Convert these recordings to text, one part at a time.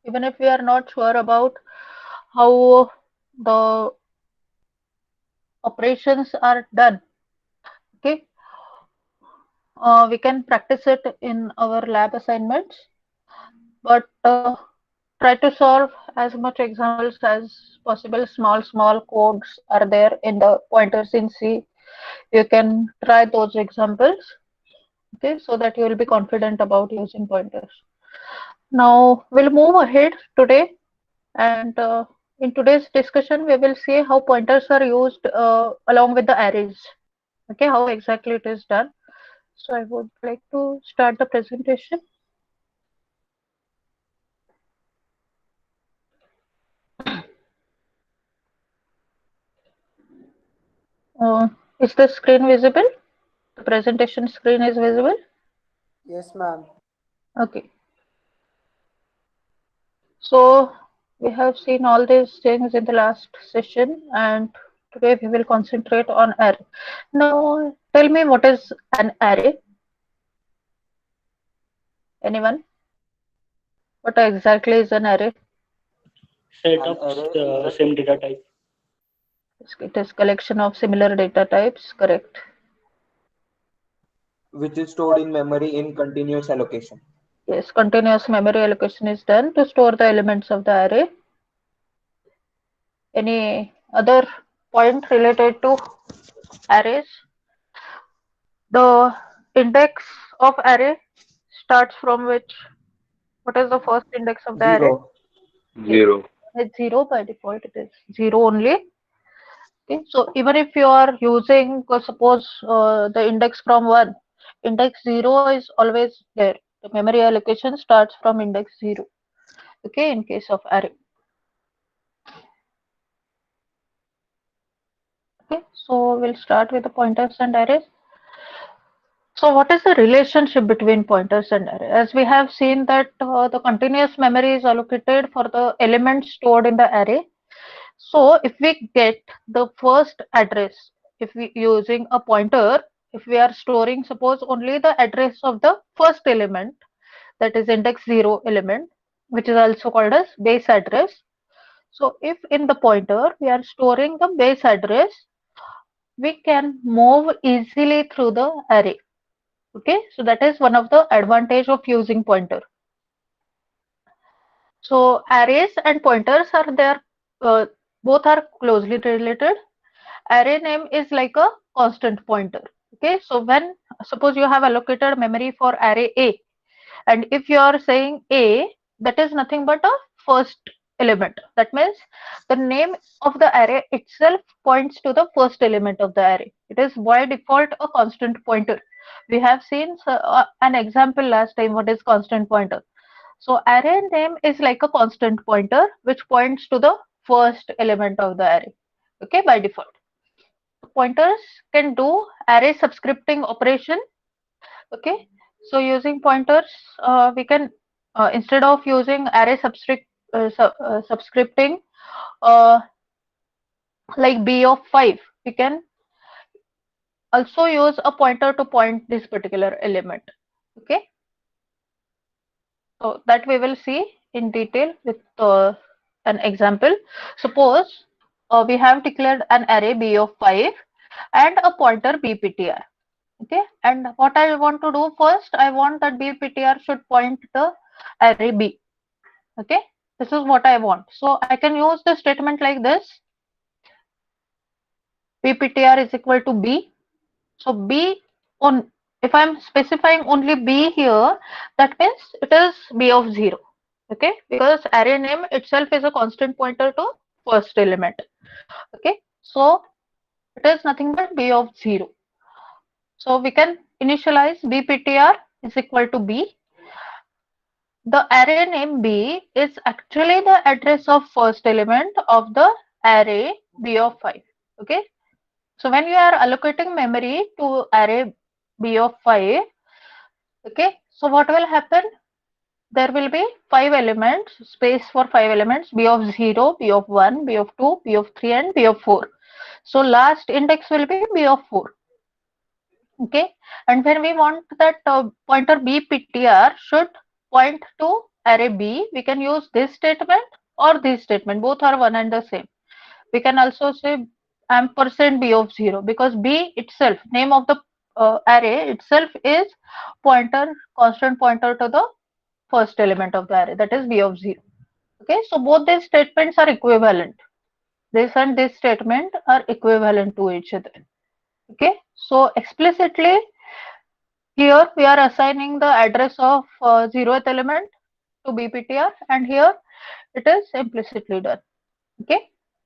even if we are not sure about how the operations are done. Okay, we can practice it in our lab assignments, but try to solve as much examples as possible. Small codes are there in the pointers in C. You can try those examples, okay, so that you will be confident about using pointers. Now we'll move ahead today, and in today's discussion we will see how pointers are used along with the arrays. Okay, how exactly it is done. So I would like to start the presentation. Is the screen visible? The presentation screen is visible? Yes, ma'am. Okay. So we have seen all these things in the last session, and today we will concentrate on array. Now tell me, what is an array? Anyone? What exactly is an array? Set An of array is a same data type. It is collection of similar data types, correct? which is stored in memory in continuous allocation. Yes, continuous memory allocation is done to store the elements of the array. Any other point related to arrays? The index of array starts from which? What is the first index of the array? 0. Yes, 0. it's zero by default. It is zero only. Okay, so even if you are using, suppose the index from 1, index 0 is always there. The memory allocation starts from index 0. Okay, in case of array. Okay, so we'll start with the pointers and arrays. So what is the relationship between pointers and array? As we have seen that the continuous memory is allocated for the elements stored in the array. So if we get the first address, if we using a pointer, if we are storing suppose only the address of the first element, that is index 0 element, which is also called as base address. So if in the pointer we are storing the base address, we can move easily through the array. Okay, so that is one of the advantage of using pointer. So arrays and pointers are there, both are closely related. Array name is like a constant pointer. Okay, so when suppose you have allocated memory for array A, and if you are saying A, that is nothing but a first element. That means the name of the array itself points to the first element of the array. It is by default a constant pointer. We have seen an example last time what is constant pointer. So array name is like a constant pointer which points to the first element of the array. Okay, by default. Pointers can do array subscripting operation. Okay, so using pointers, we can instead of using array subscripting uh, like b of 5, we can also use a pointer to point this particular element. Okay, so that we will see in detail with an example. Suppose we have declared an array b of 5 and a pointer bptr. Okay, and what I want to do first, I want that bptr should point the array b. Okay, this is what I want. So I can use the statement like this: bptr is equal to b. So b on, if I'm specifying only b here, that means it is b of 0. Okay, because array name itself is a constant pointer to first element. Okay, so it is nothing but b of 0. So we can initialize bptr is equal to b. The array name b is actually the address of first element of the array b of 5. Okay, so when you are allocating memory to array b of 5, okay, so what will happen? There will be 5 elements, space for 5 elements, b of 0, b of 1, b of 2, b of 3, and b of 4. So last index will be b of 4. Okay, and when we want that pointer bptr should point to array B, we can use this statement or this statement. Both are one and the same. We can also say ampersand B of 0 because B itself, name of the array itself is pointer, constant pointer to the first element of the array, that is B of 0. Okay, so both these statements are equivalent. This and this statement are equivalent to each other. Okay, so explicitly here we are assigning the address of 0th element to BPTR, and here it is implicitly done. Okay,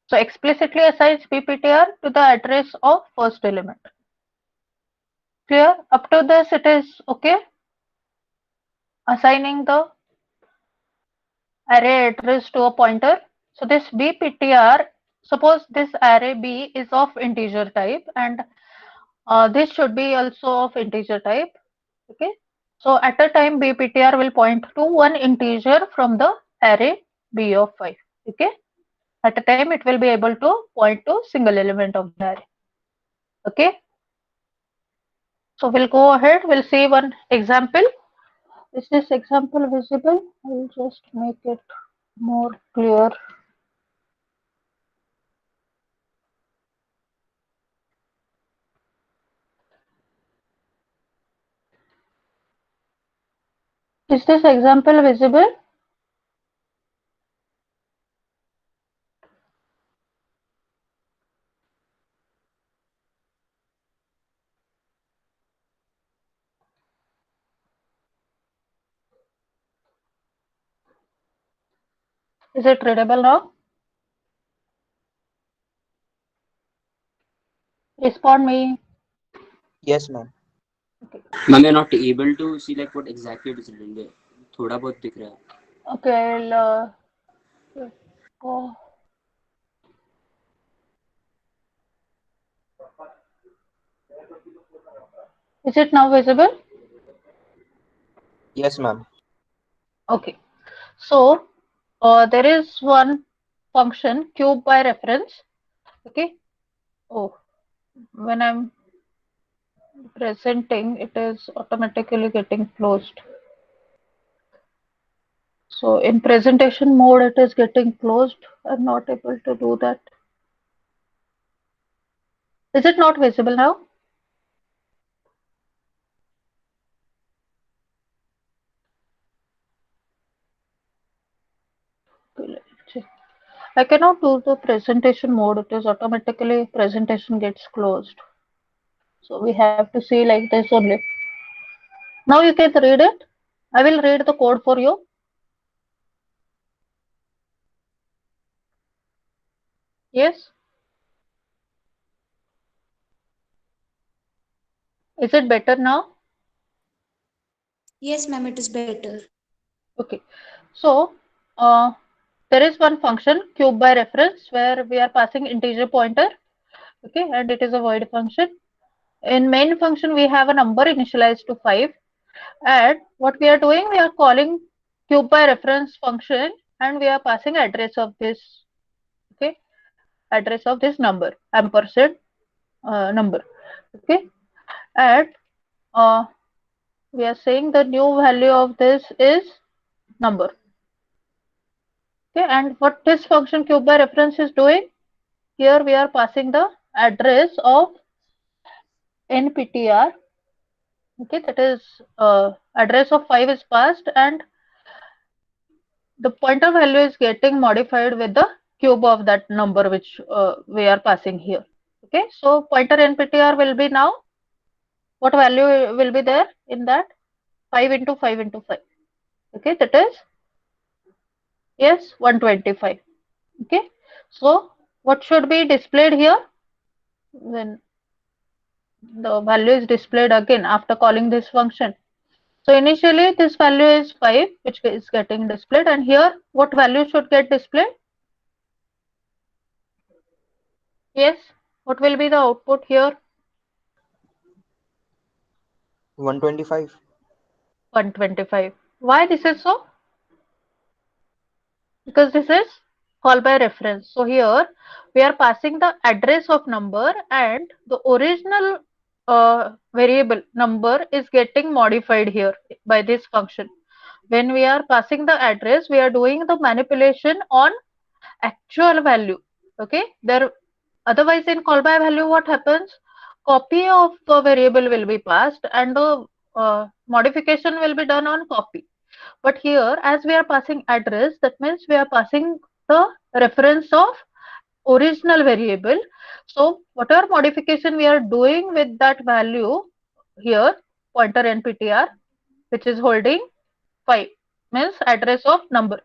so explicitly assigns BPTR to the address of first element. Clear? Up to this it is okay. Assigning the array address to a pointer. So this BPTR, suppose this array B is of integer type, and this should be also of integer type. Okay, so at a time BPTR will point to one integer from the array B of 5. Okay, at a time it will be able to point to single element of the array. Okay, so we'll go ahead, we'll see one example. Is this example visible? I'll just make it more clear. Is this example visible? Is it readable now? Respond me. Yes, ma'am. Ma'am, you're not able to see like what exactly it is written there. थोड़ा बहुत दिख रहा है. Okay, I'll go. Is it now visible? Yes, ma'am. Okay, so there is one function cube by reference. Okay, oh, when I'm presenting, it is automatically getting closed. So in presentation mode, it is getting closed. I'm not able to do that. Is it not visible now? Okay, let me check. I cannot do the presentation mode. It is automatically presentation gets closed. So we have to see like this only. Now you can read it. I will read the code for you. Yes. Is it better now? Yes, ma'am, it is better. Okay. So there is one function cube by reference where we are passing integer pointer. Okay, and it is a void function. In main function, we have a number initialized to 5. And what we are doing, we are calling cube by reference function, and we are passing address of this. Okay, address of this number, ampersand number. Okay, and we are saying the new value of this is number. Okay, and what this function cube by reference is doing, here we are passing the address of nptr. Okay, that is address of 5 is passed, and the pointer value is getting modified with the cube of that number which we are passing here. Okay, so pointer nptr will be now, what value will be there in that? 5 into 5 into 5. Okay, that is, yes, 125. Okay, so what should be displayed here when the value is displayed again after calling this function? So initially this value is 5 which is getting displayed, and here what value should get displayed? Yes, what will be the output here? 125. 125. Why this is so? Because this is call by reference. So here we are passing the address of number, and the original variable number is getting modified here by this function. When we are passing the address, we are doing the manipulation on actual value. Okay, there. Otherwise, in call by value, what happens? Copy of the variable will be passed, and the modification will be done on copy. But here, as we are passing address, that means we are passing the reference of original variable. So whatever modification we are doing with that value here, pointer nptr, which is holding 5, means address of number.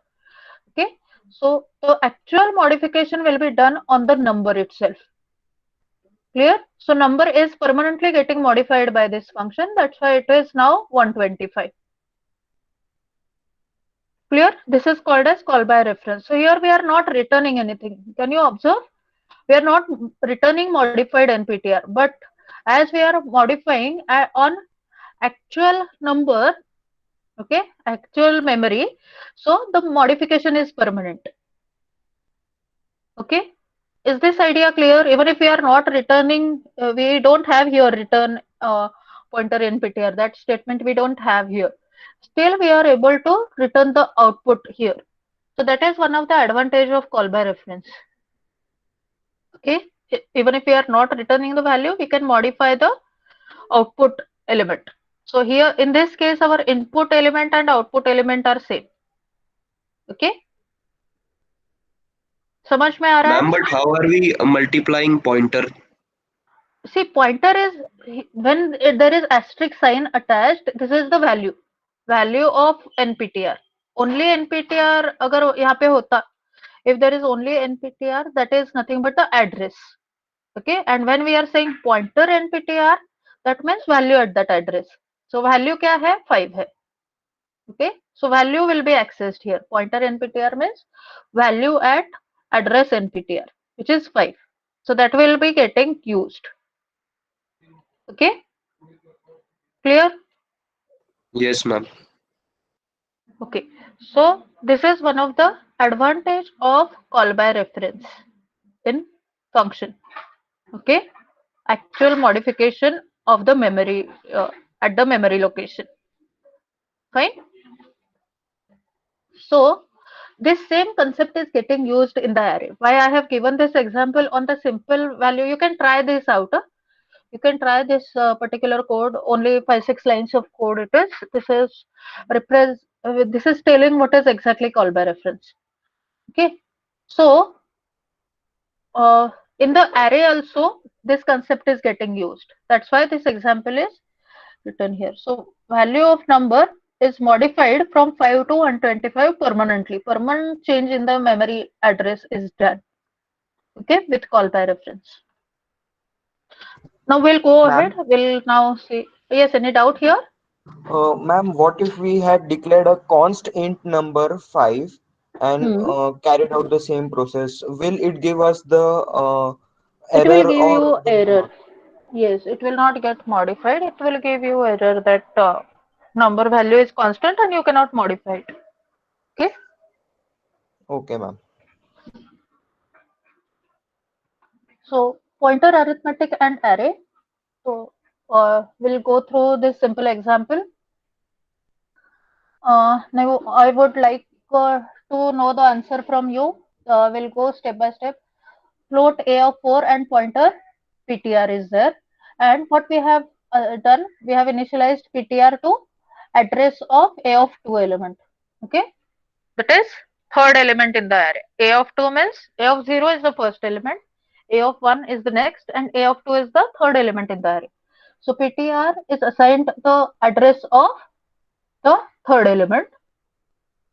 Okay, so the actual modification will be done on the number itself. Clear? So number is permanently getting modified by this function. That's why it is now 125. Clear? This is called as call by reference. So here we are not returning anything. Can you observe? We are not returning modified NPTR, but as we are modifying on actual number, okay, actual memory, so the modification is permanent. Okay, is this idea clear? Even if we are not returning, we don't have here return pointer NPTR, that statement we don't have here. Still we are able to return the output here. So that is one of the advantage of call by reference. Okay, even if we are not returning the value, we can modify the output element. So here in this case, our input element and output element are same. Okay, समझ में आ रहा है? Ma'am, but how are we multiplying pointer? See, pointer is when there is asterisk sign attached, this is the value of nptr. Only nptr अगर यहाँ पे होता, if there is only nptr, that is nothing but the address. Okay, and when we are saying pointer nptr, that means value at that address. So value क्या है? 5 है. Okay, so value will be accessed here. Pointer nptr means value at address nptr, which is 5. So that will be getting used. Okay, clear? Yes, ma'am. Okay, so this is one of the advantage of call by reference in function. Okay, actual modification of the memory at the memory location. Fine. So this same concept is getting used in the array. Why I have given this example on the simple value? You can try this out. You can try this particular code. Only 5-6 lines of code it is. This is telling what is exactly call by reference. Okay, so in the array also this concept is getting used. That's why this example is written here. So value of number is modified from 5 to 125 permanently. Permanent change in the memory address is done. Okay, with call by reference. Now we'll go ahead. We'll now see. Yes, any doubt here? Ma'am, what if we had declared a const int number 5 and carried out the same process? Will it give us the It will error give or you will error. not? Yes, it will not get modified. It will give you error that number value is constant and you cannot modify it. Okay. Okay, ma'am. So pointer arithmetic and array. So we'll go through this simple example. Now I would like to know the answer from you. We'll go step by step. Float a of 4 and pointer ptr is there. And what we have done, we have initialized ptr to address of a of 2 element. Okay, that is third element in the array. A of 2 means a of 0 is the first element, a of 1 is the next, and a of 2 is the third element in the array. So ptr is assigned the address of the third element,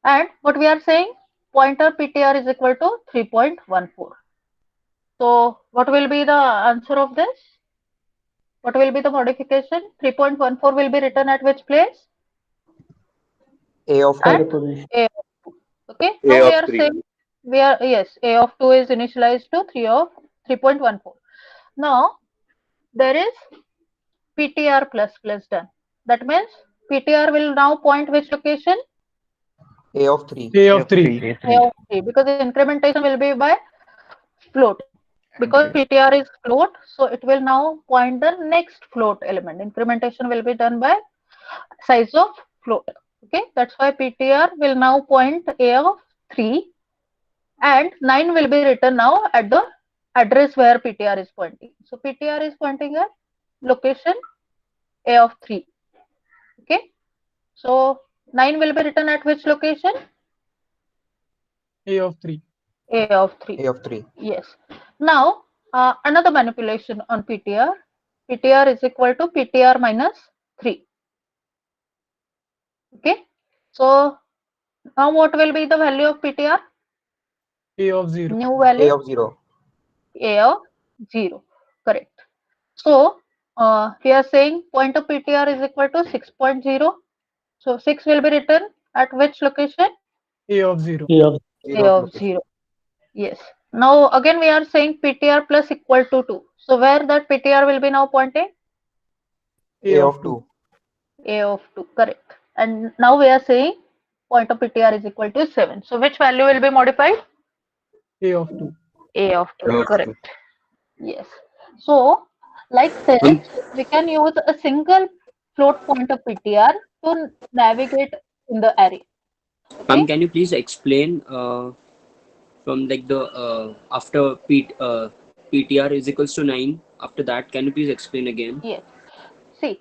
and what we are saying, pointer ptr is equal to 3.14. So what will be the answer of this? What will be the modification? 3.14 will be written at which place? A of At 2. a of 2. Okay. A Now we of are 3. saying yes, a of 2 is initialized to 3.14. Now there is ptr plus done. That means ptr will now point which location? A of 3. A of 3. A of 3, because the incrementation will be by float. Because ptr is float, so it will now point the next float element. Incrementation will be done by size of float. Okay, that's why PTR will now point A of 3 and 9 will be written now at the address where PTR is pointing. So PTR is pointing at location A of 3. Okay, so 9 will be written at which location? A of 3. A of 3. A of 3. Yes. Now, another manipulation on PTR. PTR is equal to PTR minus 3. Okay. So, now what will be the value of PTR? A of 0. New value? A of 0. A of 0. Correct. So, we are saying point of PTR is equal to 6.0. So, 6 will be written at which location? A of 0. A 0th of location. 0. Yes. Now, again, we are saying PTR plus equal to 2. So, where that PTR will be now pointing? A of 2. A of 2. Correct. And now we are saying point of PTR is equal to 7. So, which value will be modified? A of 2. A of 2. A of Correct. Yes. So, like this, we can use a single float point of PTR to navigate in the array. Okay. Can you please explain from like the after PTR is equals to 9, after that can you please explain again? Yes. See,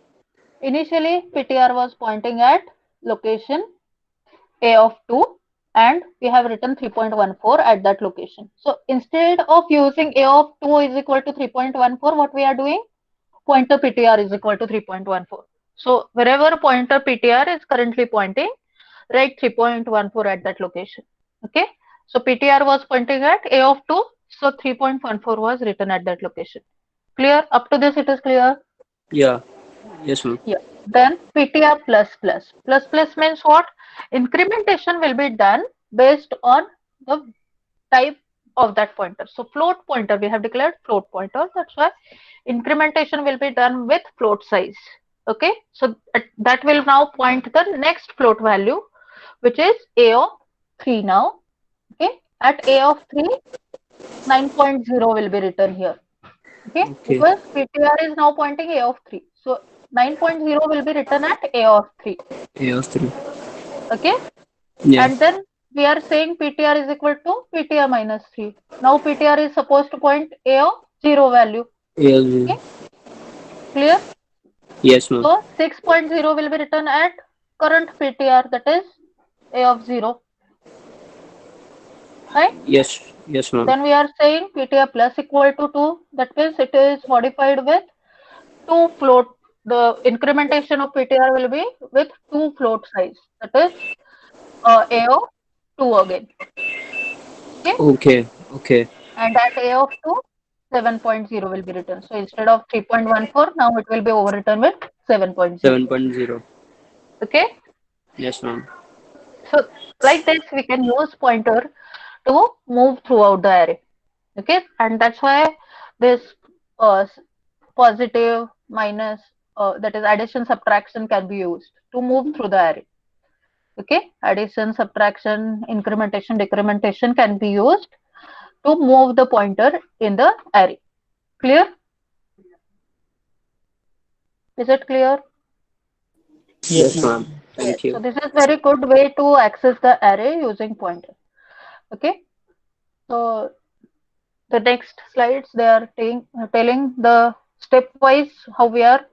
initially PTR was pointing at location A of 2 and we have written 3.14 at that location. So instead of using A of 2 is equal to 3.14, what we are doing? Pointer PTR is equal to 3.14. So wherever pointer PTR is currently pointing, write 3.14 at that location. Okay. So PTR was pointing at A of 2. So 3.14 was written at that location. Clear? Up to this it is clear? Yeah. Yes, ma'am. Yeah. Then PTR plus plus. Plus plus means what? Incrementation will be done based on the type of that pointer. So float pointer, we have declared float pointer. That's why incrementation will be done with float size. Okay. So that will now point the next float value, which is A of 3 now. Okay. At A of 3, 9.0 will be written here. Okay. Because PTR is now pointing A of 3. So 9.0 will be written at A of 3. A of 3. Okay. Yeah. And then we are saying PTR is equal to PTR minus 3. Now PTR is supposed to point A of 0 value. A of 0. Okay. Clear? Yes, ma'am. So 6.0 will be written at current PTR, that is A of 0. Right? Yes. Yes, ma'am. Then we are saying PTR plus equal to 2. That means it is modified with 2 float. The incrementation of PTR will be with 2 float size. That is A of 2 again. Okay. Okay. And at A of 2, 7.0 will be written. So instead of 3.14, now it will be overwritten with 7.0. 7.0. Okay. Yes, ma'am. So like this, we can use pointer to move throughout the array. Okay. And that's why this positive, minus, that is addition, subtraction can be used to move through the array. Okay. Addition, subtraction, incrementation, decrementation can be used to move the pointer in the array. Clear? Is it clear? Yes, ma'am. Yes. Thank you. So this is very good way to access the array using pointer. Okay. So the next slides, they are telling the stepwise how we are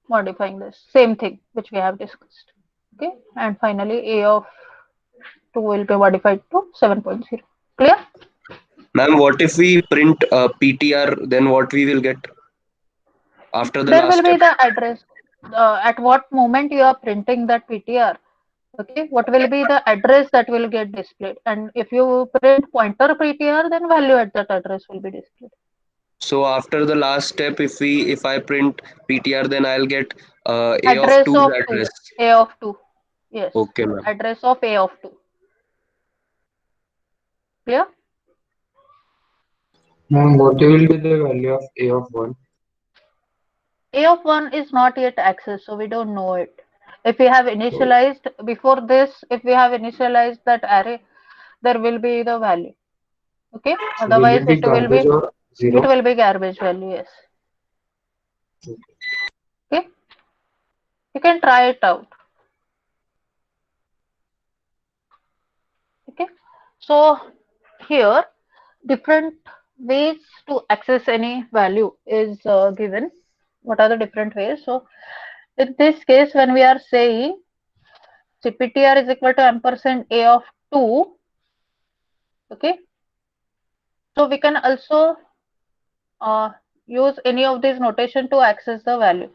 modifying this same thing which we have discussed. Okay. And finally A of 2 will be modified to 7.0. Clear? Ma'am, what if we print PTR? Then what we will get after the There last will be step? the address. At what moment you are printing that PTR. Okay, what will be the address that will get displayed? And if you print pointer PTR, then value at that address will be displayed. So after the last step, if I print PTR, then I'll get A of Address 2's of 2, address. A of 2. Yes, Okay, ma'am. address of A of 2. Clear? Ma'am, what will be the value of A of 1? A of 1 is not yet accessed, so we don't know it. If we have initialized before this, if we have initialized that array, there will be the value. Okay, otherwise it will be or 0? it will be garbage value. Yes. Okay, you can try it out. So here different ways to access any value is given. What are the different ways? So in this case, when we are saying CPTR is equal to ampersand A of 2, okay, so we can also uh, use any of these notation to access the value.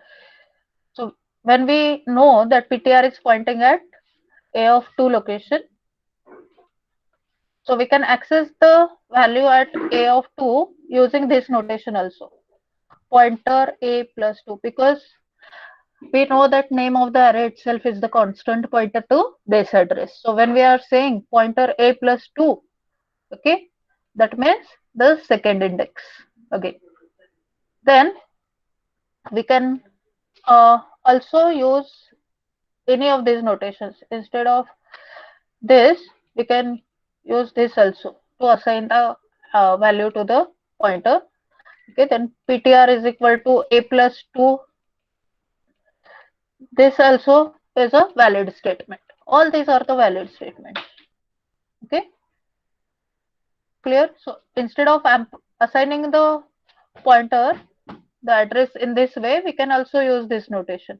So when we know that PTR is pointing at A of 2 location, so we can access the value at A of 2 using this notation also, pointer A plus 2, because we know that name of the array itself is the constant pointer to base address. So when we are saying pointer A plus 2, okay, that means the second index again. Then we can also use any of these notations. Instead of this, we can use this also to assign the value to the pointer. Okay, then PTR is equal to A plus 2. This also is a valid statement. All these are the valid statements. Okay, clear? So instead of assigning the pointer the address in this way, we can also use this notation,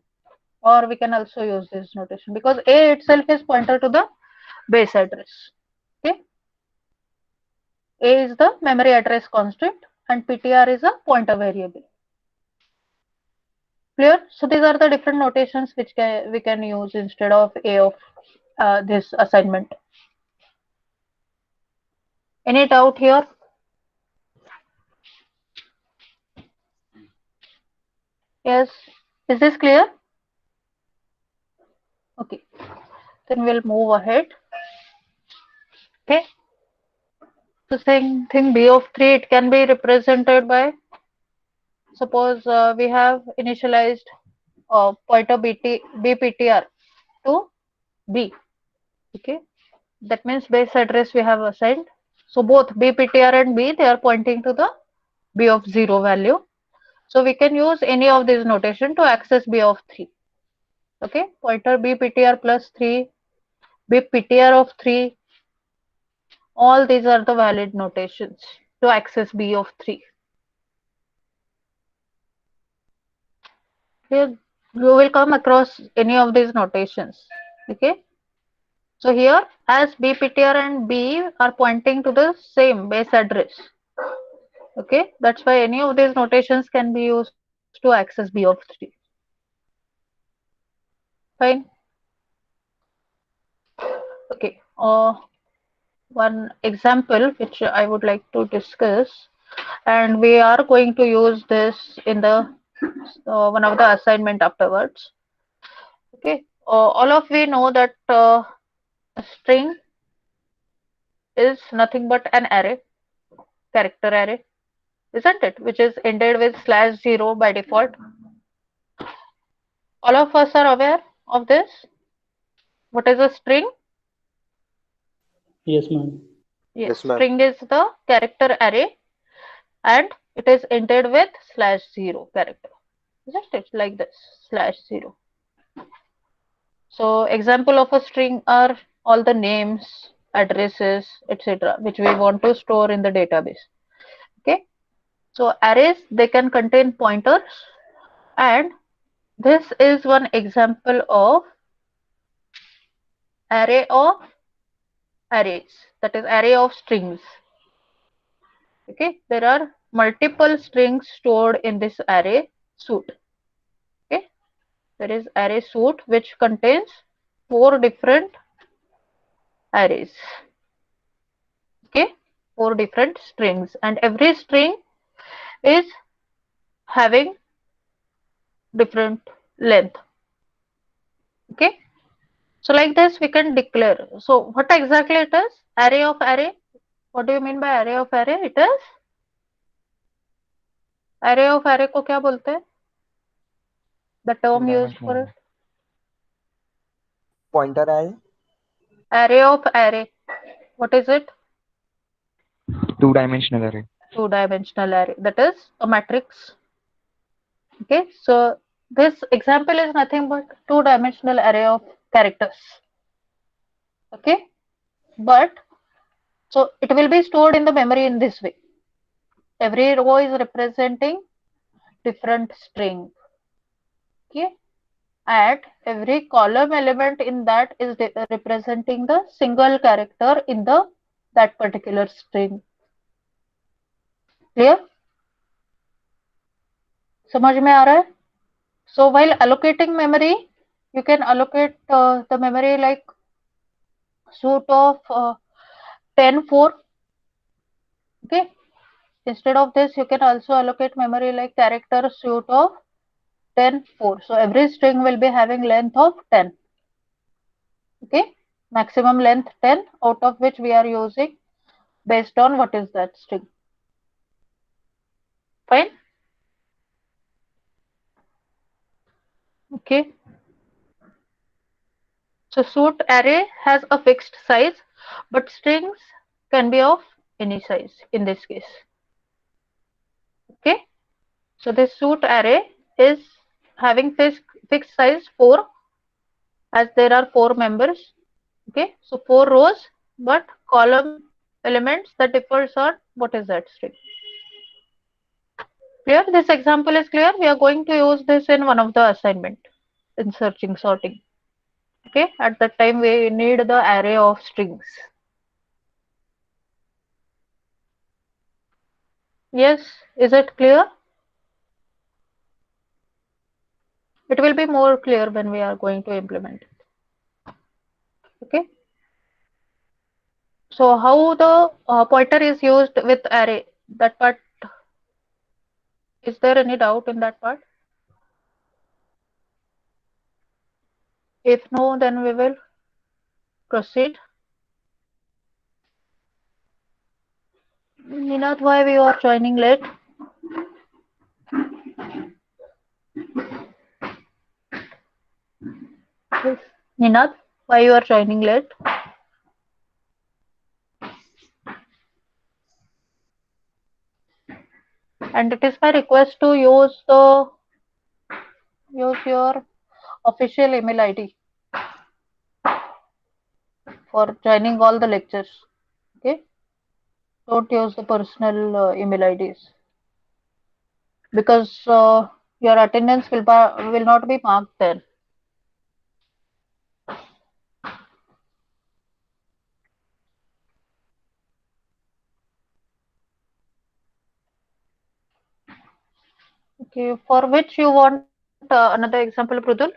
or we can also use this notation, because A itself is pointer to the base address. Okay, A is the memory address constant and PTR is a pointer variable. Clear? So these are the different notations which we can use instead of A of this assignment. Any doubt here? Yes. Is this clear? Okay. Then we'll move ahead. Okay. So saying thing B of 3, it can be represented by, suppose we have initialized pointer BPTR to B. Okay. That means base address we have assigned. So both BPTR and B, they are pointing to the B of 0 value. So we can use any of these notation to access B of 3. Okay, pointer BPTR plus 3, BPTR of 3, all these are the valid notations to access B of 3. Here you will come across any of these notations. Okay, so here as BPTR and B are pointing to the same base address. Okay, that's why any of these notations can be used to access B of 3. Fine. Okay. One example which I would like to discuss, and we are going to use this in the one of the assignment afterwards. Okay. All of we know that a string is nothing but an array, character array, isn't it? Which is ended with /0 by default. All of us are aware of this. What is a string? Yes, ma'am. Yes, Yes, ma'am. string is the character array and it is ended with /0 character. Isn't it like this, /0? So example of a string are all the names, addresses, etc., which we want to store in the database. Okay. So arrays, they can contain pointers, and this is one example of array of arrays, that is array of strings. Okay, there are multiple strings stored in this array suit. Okay, there is array suit which contains 4 different arrays. Okay, 4 different strings, and every string is having different length. Okay, so like this we can declare. So what exactly it is? Array of array. What do you mean by array of array? It is array of array को क्या बोलते हैं? The term used for it. Pointer array. Array of array. What is it? Two-dimensional array. Two-dimensional array. That is a matrix. Okay, so this example is nothing but two-dimensional array of characters. Okay, but So it will be stored in the memory in this way. Every row is representing different string. Okay, and every column element in that is representing the single character in the that particular string. Clear? समझ में आ रहा है? So while allocating memory, you can allocate the memory like suit of 10 4. Okay. Instead of this, you can also allocate memory like character suit of 10 4. So every string will be having length of 10. Okay. Maximum length 10, out of which we are using based on what is that string. Fine. Okay. So suit array has a fixed size, but strings can be of any size in this case. Okay. So this suit array is having fixed size 4, as there are 4 members. Okay. So 4 rows, but column elements that differs on what is that string. Clear? This example is clear. We are going to use this in one of the assignment in searching sorting. Okay. At that time we need the array of strings. Yes. Is it clear? It will be more clear when we are going to implement it. Okay. So how the pointer is used with array, that part, is there any doubt in that part? If no, then we will proceed. Ninad, why we are joining late? Yes. Ninad, why you are joining late? And it is my request to use your official email ID for joining all the lectures. Okay, don't use the personal email IDs, because your attendance will not be marked there. Okay, for which you want another example, Prudul?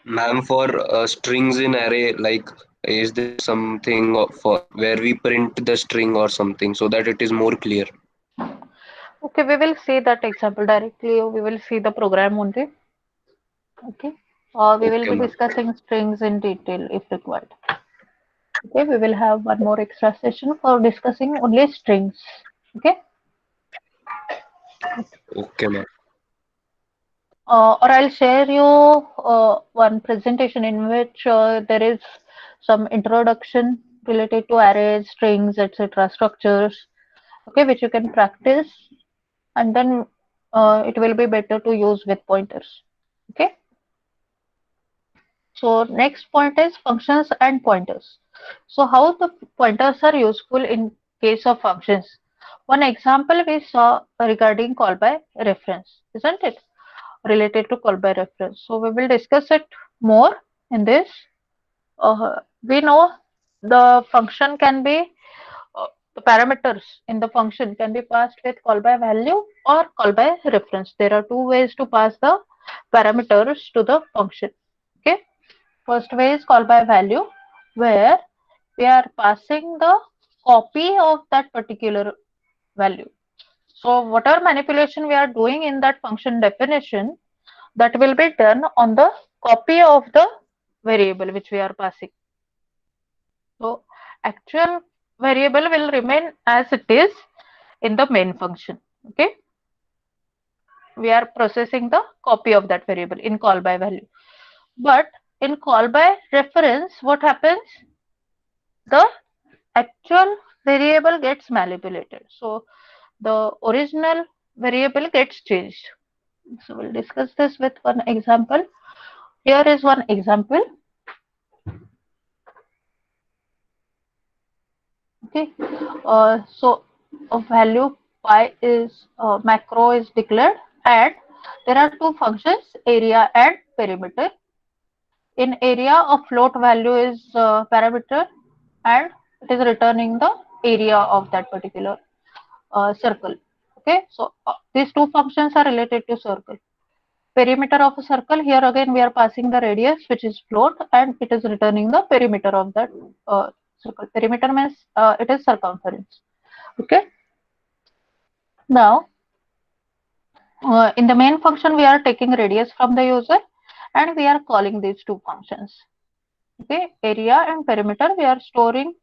Ma'am, for strings in array, like, is there something for where we print the string or something so that it is more clear? Okay, we will see that example directly. We will see the program only. Okay, we will Okay, be ma'am. discussing strings in detail if required. Okay, we will have one more extra session for discussing only strings. Okay. Okay, ma'am. Or I'll share you one presentation in which there is some introduction related to arrays, strings, etc., structures. Okay, which you can practice, and then it will be better to use with pointers. Okay. So next point is functions and pointers. So how the pointers are useful in case of functions. One example we saw regarding call by reference, isn't it? Related to call by reference. So we will discuss it more in this. We know the function can be, the parameters in the function can be passed with call by value or call by reference. There are two ways to pass the parameters to the function. Okay. First way is call by value, where we are passing the copy of that particular value. So whatever manipulation we are doing in that function definition, that will be done on the copy of the variable which we are passing. So actual variable will remain as it is in the main function. Okay. We are processing the copy of that variable in call by value. But in call by reference, what happens? The actual variable gets manipulated. So the original variable gets changed. So we'll discuss this with one example. Here is one example. Okay, so a value pi is macro is declared, and there are two functions, area and perimeter. In area, a float value is parameter, and it is returning the area of that particular circle. Okay, so these two functions are related to circle. Perimeter of a circle, here again we are passing the radius, which is float, and it is returning the perimeter of that circle. Perimeter means it is circumference. Okay, now in the main function we are taking radius from the user, and we are calling these two functions. Okay, area and perimeter, we are storing,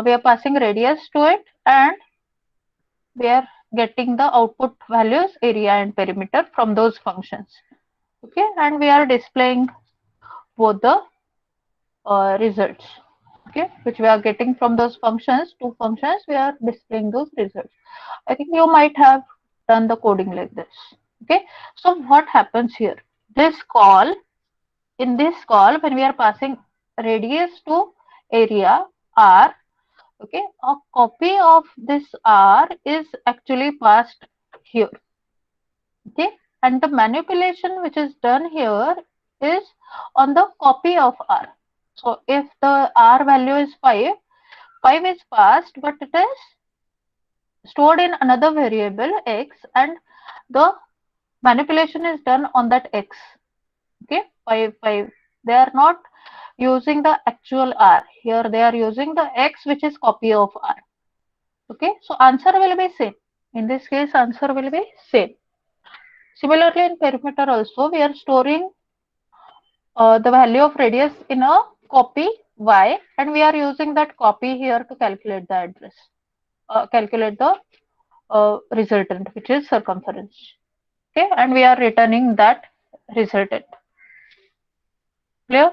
we are passing radius to it, and we are getting the output values, area and perimeter, from those functions. Okay, and we are displaying both the results, okay, which we are getting from those functions, two functions, we are displaying those results. I think you might have done the coding like this. Okay, so what happens here, this call, in this call, when we are passing radius to area r, okay, a copy of this r is actually passed here. Okay, and the manipulation which is done here is on the copy of r. So if the r value is 5, 5 is passed, but it is stored in another variable x, and the manipulation is done on that x. Okay, 5, 5. They are not using the actual r. Here they are using the x, which is copy of r. Okay, so answer will be same. In this case, answer will be same. Similarly, in perimeter also, we are storing the value of radius in a copy y, and we are using that copy here to calculate the address, calculate the resultant, which is circumference. Okay, and we are returning that resultant. Clear?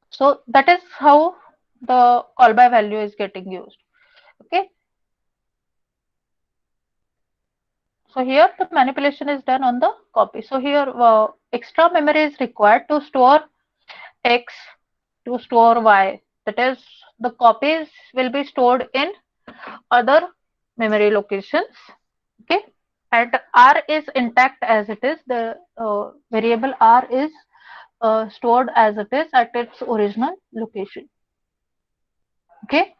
So that is how the call by value is getting used. Okay. So here the manipulation is done on the copy. So here extra memory is required to store x, to store y. That is, the copies will be stored in other memory locations. Okay, and r is intact as it is. The variable r is stored as it is at its original location. Okay,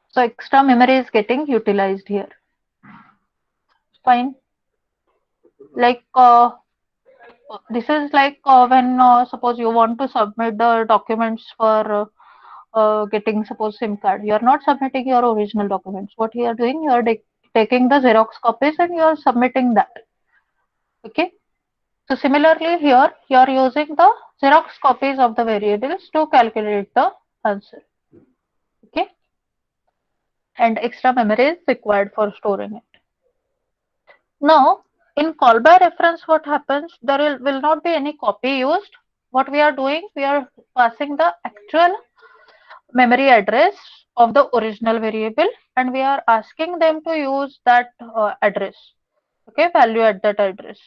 so extra memory is getting utilized here. Fine. Like this is like when suppose you want to submit the documents for getting suppose SIM card. You are not submitting your original documents. What you are doing, you are taking the Xerox copies and you are submitting that. Okay. So similarly here, you are using the Xerox copies of the variables to calculate the answer. Okay. And extra memory is required for storing it. Now, in call by reference, what happens? There will not be any copy used. What we are doing, we are passing the actual memory address of the original variable, and we are asking them to use that address. Okay, value at that address.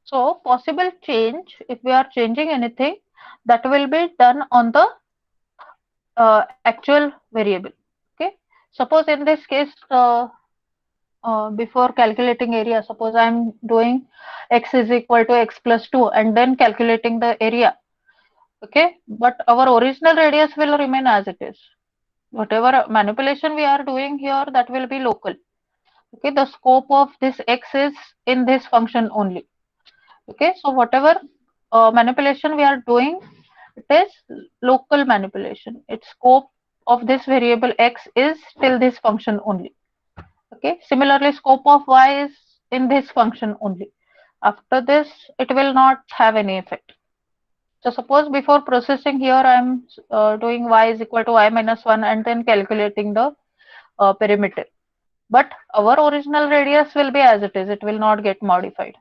So possible change, if we are changing anything, that will be done on the actual variable. Okay, suppose in this case, before calculating area, suppose I am doing x is equal to x plus 2 and then calculating the area. Okay, but our original radius will remain as it is. Whatever manipulation we are doing here, that will be local. Okay, the scope of this x is in this function only. Okay, so whatever manipulation we are doing, it is local manipulation. Its scope of this variable x is till this function only. Okay, similarly, scope of y is in this function only. After this, it will not have any effect. So suppose before processing here, I am doing y is equal to y minus 1 and then calculating the perimeter. But our original radius will be as it is. It will not get modified.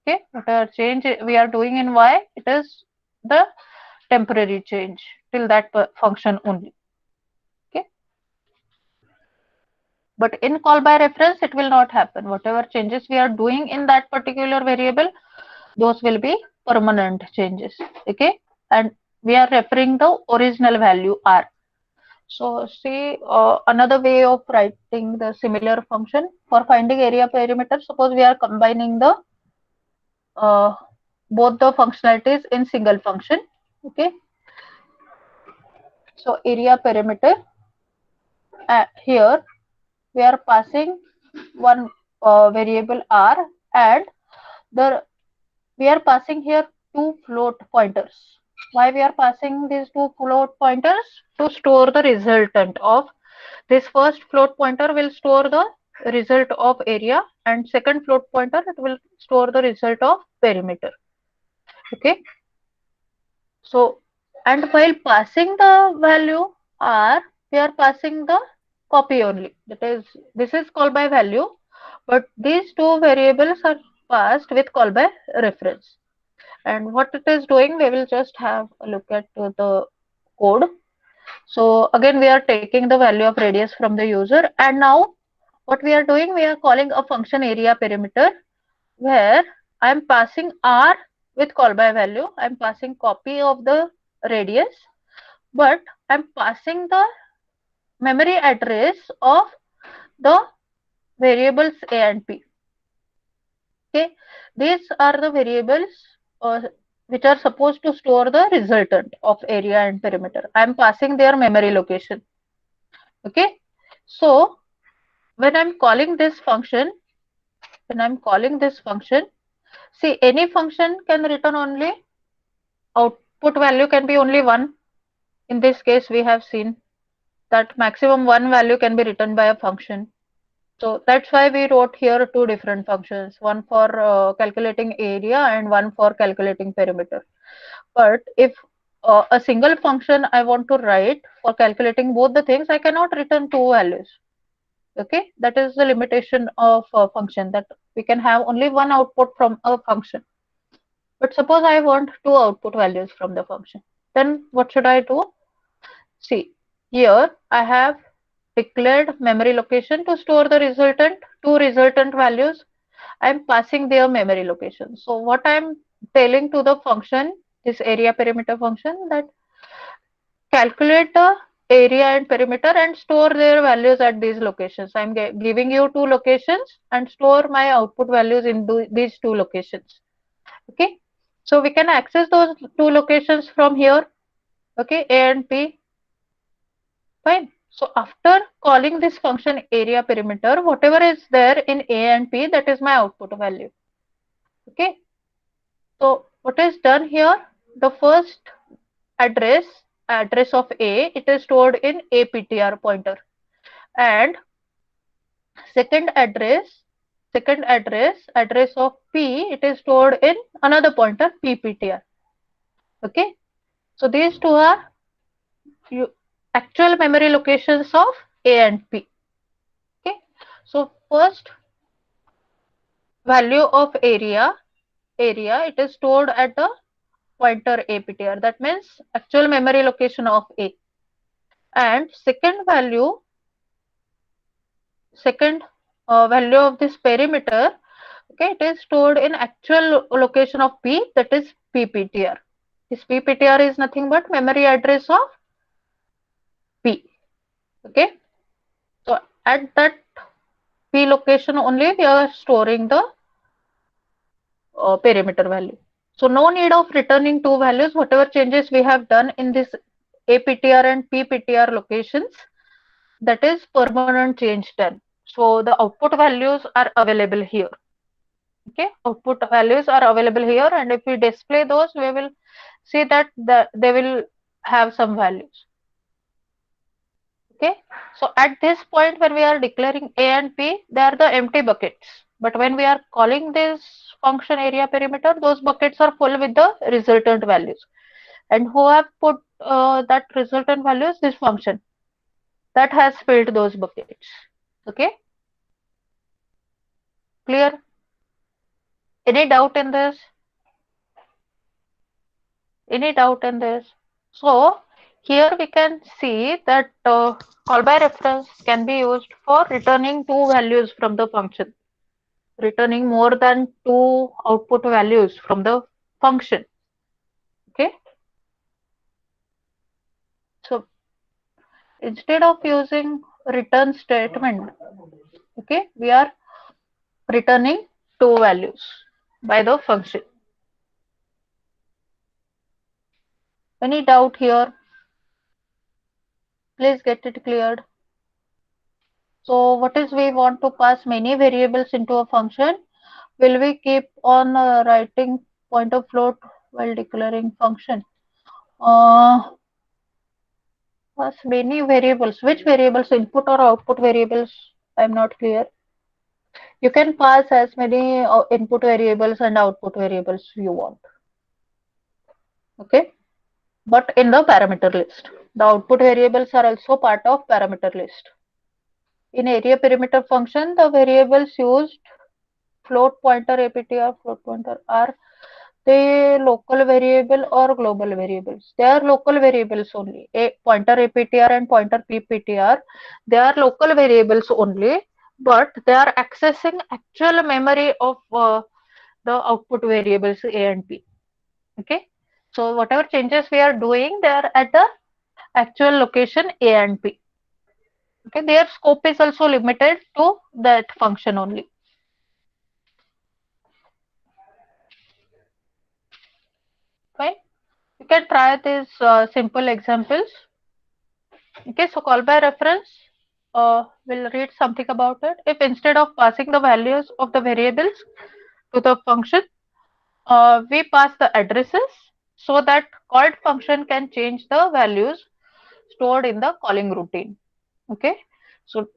Okay, whatever change we are doing in y, it is the temporary change till that function only. Okay. But in call by reference, it will not happen. Whatever changes we are doing in that particular variable, those will be permanent changes. Okay, and we are referring the original value r. So see, another way of writing the similar function for finding area perimeter. Suppose we are combining the both the functionalities in single function. Okay. So area perimeter, here we are passing one variable r, and the we are passing here two float pointers. Why we are passing these two float pointers? To store the resultant of this first float pointer will store the result of area, and second float pointer it will store the result of perimeter. Okay. So, and while passing the value r, we are passing the copy only. That is, this is call by value, but these two variables are passed with call by reference. And what it is doing, we will just have a look at the code. So again, we are taking the value of radius from the user, and now what we are doing, we are calling a function area perimeter, where I am passing r with call by value. I am passing copy of the radius, but I am passing the memory address of the variables a and p. Okay, these are the variables uh, which are supposed to store the resultant of area and perimeter. I am passing their memory location. Okay, so when I'm calling this function, see, any function can return only output value can be only one. In this case, we have seen that maximum one value can be written by a function. So that's why we wrote here two different functions, one for calculating area and one for calculating perimeter. But if a single function I want to write for calculating both the things, I cannot return two values. Okay, that is the limitation of a function, that we can have only one output from a function. But suppose I want two output values from the function, then what should I do? See, here I have declared memory location to store the resultant, two resultant values. I am passing their memory location. So what I am telling to the function, this area perimeter function, that calculate the area and perimeter and store their values at these locations. I am giving you two locations and store my output values in these two locations. Okay, so we can access those two locations from here. Okay, a and p. Fine. So after calling this function area perimeter, whatever is there in a and p, that is my output value. Okay. So what is done here? The first address of a, it is stored in a ptr pointer, and second address of p, it is stored in another pointer p ptr. Okay. So these two are actual memory locations of a and p. Okay. So first value of area, it is stored at the pointer aptr. That means actual memory location of a. And second value of this perimeter, okay, it is stored in actual location of p, that is pptr. This pptr is nothing but memory address of p. Okay, so at that p location only we are storing the perimeter value. So no need of returning two values. Whatever changes we have done in this aptr and pptr locations, that is permanent change done. So the output values are available here. Okay, output values are available here, and if we display those, we will see that they will have some values. Okay, so at this point when we are declaring a and p, they are the empty buckets. But when we are calling this function area perimeter, those buckets are full with the resultant values. And who have put that resultant values? This function that has filled those buckets. Okay, clear? Any doubt in this? Any doubt in this? So here we can see that call by reference can be used for returning two values from the function, returning more than two output values from the function. Okay, so instead of using return statement, okay, we are returning two values by the function. Any doubt here? Please get it cleared. So what is we want to pass many variables into a function? Will we keep on writing pointer float while declaring function? Pass many variables. Which variables, input or output variables? I'm not clear. You can pass as many input variables and output variables you want. Okay, but in the parameter list, the output variables are also part of parameter list. In area perimeter function, the variables used float pointer, APTR, float pointer are they local variable or global variables? They are local variables only. A pointer APTR and pointer PPTR, they are local variables only, but they are accessing actual memory of the output variables A and P. Okay, so whatever changes we are doing, they are at the actual location A and P. Okay, their scope is also limited to that function only. Fine. You can try these simple examples. Okay, so call by reference, we'll read something about it. If instead of passing the values of the variables to the function, we pass the addresses so that called function can change the values stored in the calling routine. Okay, so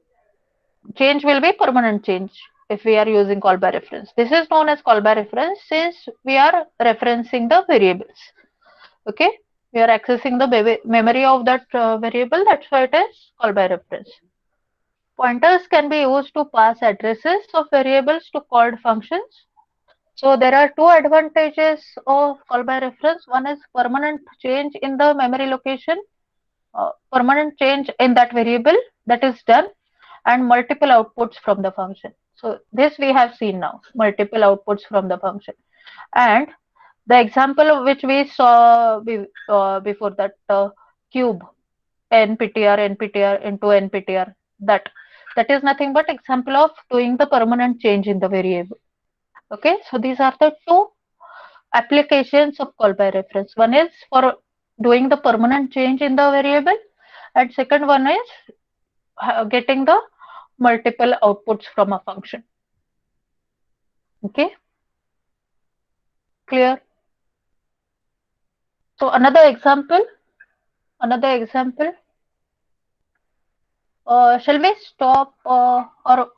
change will be permanent change if we are using call by reference. This is known as call by reference since we are referencing the variables. Okay, we are accessing the memory of that variable, that's why it is call by reference. Pointers can be used to pass addresses of variables to called functions. So there are two advantages of call by reference. One is permanent change in the memory location, permanent change in that variable that is done, and multiple outputs from the function. So this we have seen now, multiple outputs from the function. And the example which we saw before that cube nptr nptr into nptr, that is nothing but example of doing the permanent change in the variable. Okay, so these are the two applications of call by reference. One is for doing the permanent change in the variable, and second one is getting the multiple outputs from a function. Okay, clear? So another example. Shall we stop or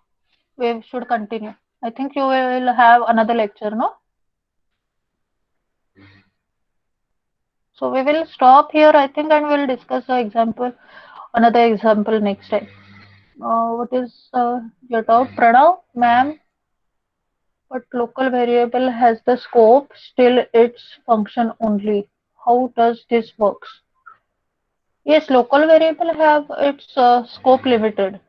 we should continue? I think you will have another lecture, no? So we will stop here, I think, and we'll discuss another example next time. What is your doubt, Pranav, ma'am? But local variable has the scope, still its function only. How does this works? Yes, local variable have its scope limited.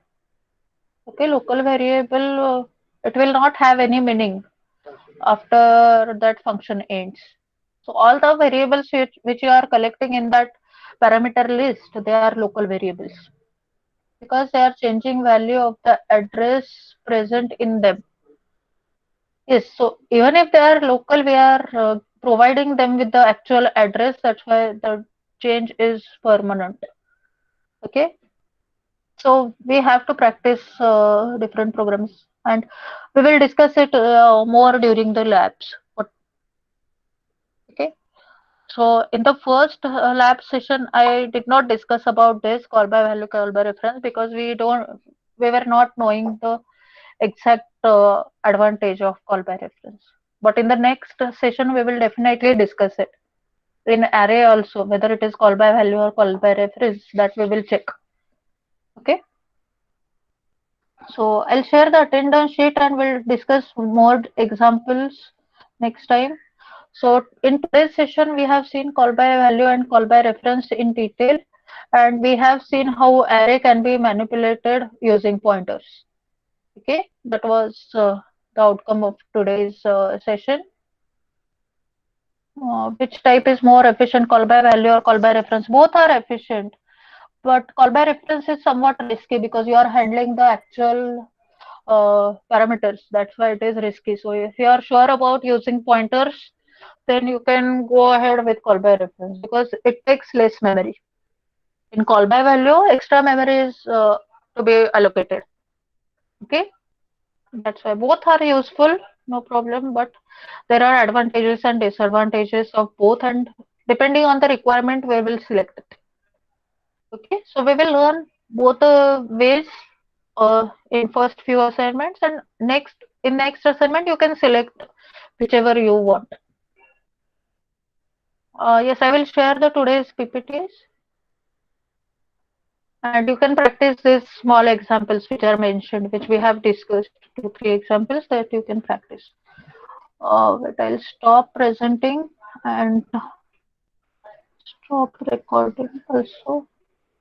Okay, local variable, it will not have any meaning after that function ends. So all the variables which you are collecting in that parameter list, they are local variables because they are changing value of the address present in them. Yes, so even if they are local, we are providing them with the actual address. That's why the change is permanent. Okay, so we have to practice different programs, and we will discuss it more during the labs. Okay. So in the first lab session, I did not discuss about this call by value, call by reference because we were not knowing the exact advantage of call by reference. But in the next session, we will definitely discuss it in array also, whether it is call by value or call by reference, that we will check. Okay. So I'll share the attendance sheet and we'll discuss more examples next time. So in today's session, we have seen call by value and call by reference in detail, and we have seen how array can be manipulated using pointers. Okay, that was the outcome of today's session. Which type is more efficient, call by value or call by reference? Both are efficient. but call by reference is somewhat risky because you are handling the actual parameters. That's why it is risky. So if you are sure about using pointers, then you can go ahead with call by reference because it takes less memory. In call by value, extra memory is to be allocated. Okay, that's why both are useful, no problem. But there are advantages and disadvantages of both, and depending on the requirement, we will select it. Okay, so we will learn both the ways in first few assignments, and next assignment you can select whichever you want. Yes, I will share the today's PPTs, and you can practice these small examples which are mentioned, which we have discussed, 2, 3 examples that you can practice. But I'll stop presenting and stop recording also.